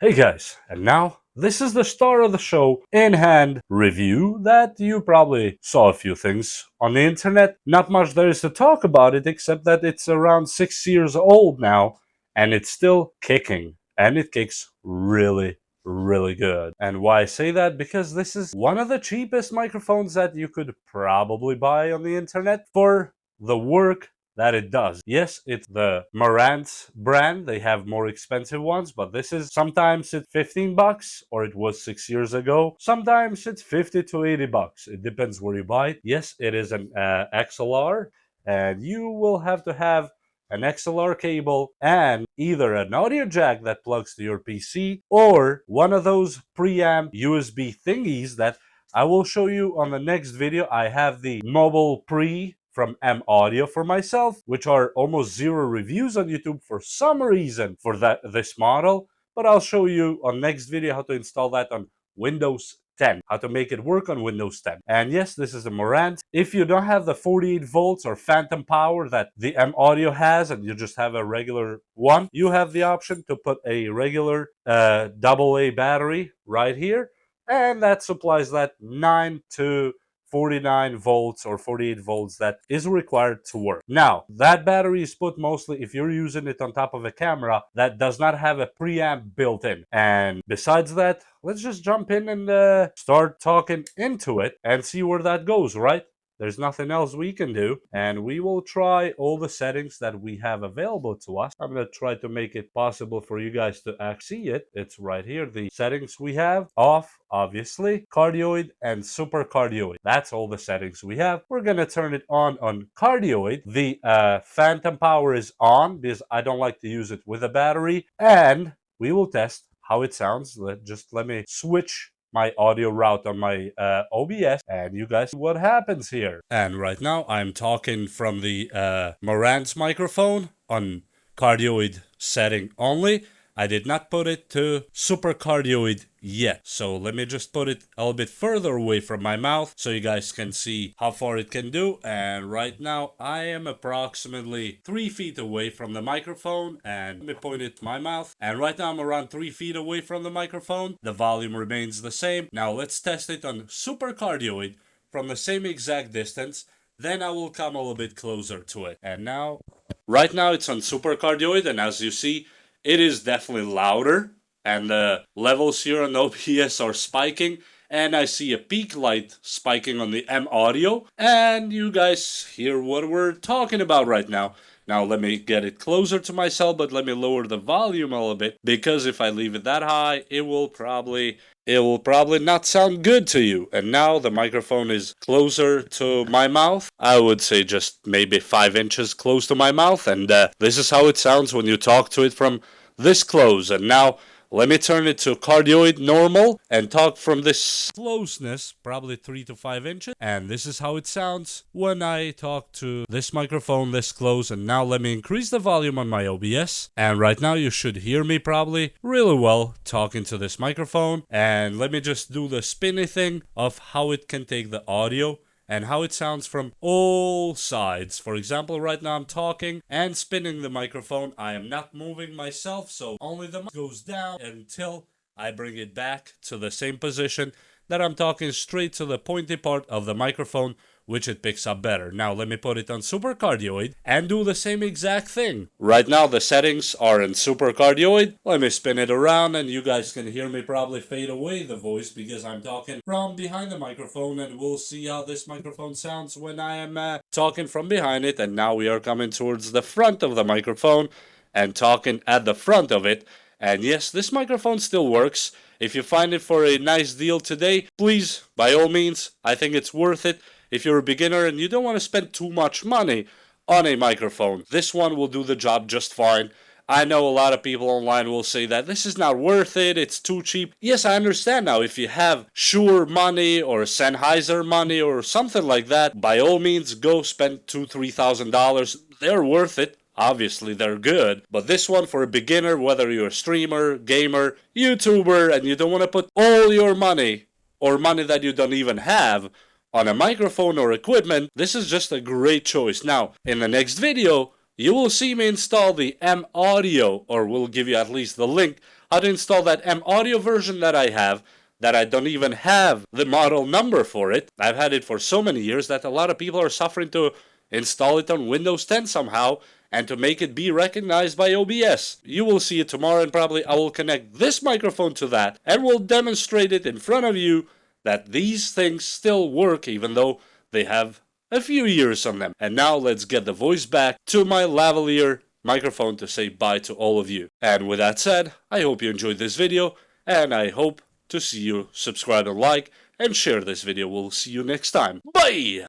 Hey guys, and now this is the star of the show in hand review that you probably saw a few things on the internet. Not much there is to talk about it except that it's around 6 years old now and it's still kicking, and it kicks really good. And why I say that? Because this is one of the cheapest microphones that you could probably buy on the internet for the work that it does. Yes, it's the Marantz brand. They have more expensive ones, but this is sometimes it's 15 bucks, or it was 6 years ago. Sometimes it's 50 to 80 bucks. It depends where you buy it. Yes, it is an XLR, and you will have to have an XLR cable and either an audio jack that plugs to your PC or one of those preamp USB thingies that I will show you on the next video. I have the mobile pre from M Audio for myself, which are almost zero reviews on YouTube for some reason for this model, but I'll show you on next video how to install that on Windows 10, how to make it work on Windows 10. And yes, this is a Marantz. If you don't have the 48 volts or phantom power that the M Audio has and you just have a regular one, you have the option to put a regular AA battery right here, and that supplies that 9 to 49 volts or 48 volts that is required to work. Now, that battery is put mostly if you're using it on top of a camera that does not have a preamp built in. And besides that, let's just jump in and start talking into it and see where that goes, right? There's nothing else we can do, and we will try all the settings that we have available to us. I'm going to try to make it possible for you guys to actually see it. It's right here. The settings we have: off, obviously, cardioid, and super cardioid. That's all the settings we have. We're going to turn it on cardioid. The phantom power is on because I don't like to use it with a battery, and we will test how it sounds. Let me switch my audio route on my OBS, and you guys see what happens here. And right now I'm talking from the Marantz microphone on cardioid setting only. I did not put it to super cardioid yet. So let me just put it a little bit further away from my mouth so you guys can see how far it can do. And right now I am approximately 3 feet away from the microphone, and let me point it to my mouth. And right now I'm around 3 feet away from the microphone. The volume remains the same. Now let's test it on super cardioid from the same exact distance. Then I will come a little bit closer to it. And now, right now it's on super cardioid, and as you see, it is definitely louder, and the levels here on OBS are spiking, and I see a peak light spiking on the M Audio, and you guys hear what we're talking about right now. Now let me get it closer to myself, but let me lower the volume a little bit, because if I leave it that high, it will probably not sound good to you. And now the microphone is closer to my mouth. I would say just maybe 5 inches close to my mouth, and this is how it sounds when you talk to it from this close. And now let me turn it to cardioid normal and talk from this closeness, probably 3 to 5 inches. And this is how it sounds when I talk to this microphone this close. And now let me increase the volume on my OBS. And right now you should hear me probably really well talking to this microphone. And let me just do the spinny thing of how it can take the audio and how it sounds from all sides. For example, right now I'm talking and spinning the microphone. I am not moving myself, so only the mic goes down until I bring it back to the same position that I'm talking straight to the pointy part of the microphone, which it picks up better. Now let me put it on super cardioid and do the same exact thing. Right now the settings are in super cardioid. Let me spin it around and you guys can hear me probably fade away the voice because I'm talking from behind the microphone, and we'll see how this microphone sounds when I am talking from behind it. And now we are coming towards the front of the microphone and talking at the front of it. And yes, this microphone still works. If you find it for a nice deal today, please, by all means, I think it's worth it. If you're a beginner and you don't want to spend too much money on a microphone, this one will do the job just fine. I know a lot of people online will say that this is not worth it, it's too cheap. Yes, I understand now. If you have Shure money or Sennheiser money or something like that, by all means, go spend $2,000-$3,000. They're worth it. Obviously, they're good, but this one for a beginner, whether you're a streamer, gamer, YouTuber, and you don't want to put all your money, or money that you don't even have, on a microphone or equipment, this is just a great choice. Now, in the next video, you will see me install the M Audio, or we'll give you at least the link how to install that M Audio version that I have, that I don't even have the model number for it. I've had it for so many years that a lot of people are suffering to install it on Windows 10 somehow and to make it be recognized by OBS. You will see it tomorrow, and probably I will connect this microphone to that and will demonstrate it in front of you that these things still work even though they have a few years on them. And now let's get the voice back to my lavalier microphone to say bye to all of you. And with that said, I hope you enjoyed this video, and I hope to see you subscribe and like and share this video. We'll see you next time. Bye!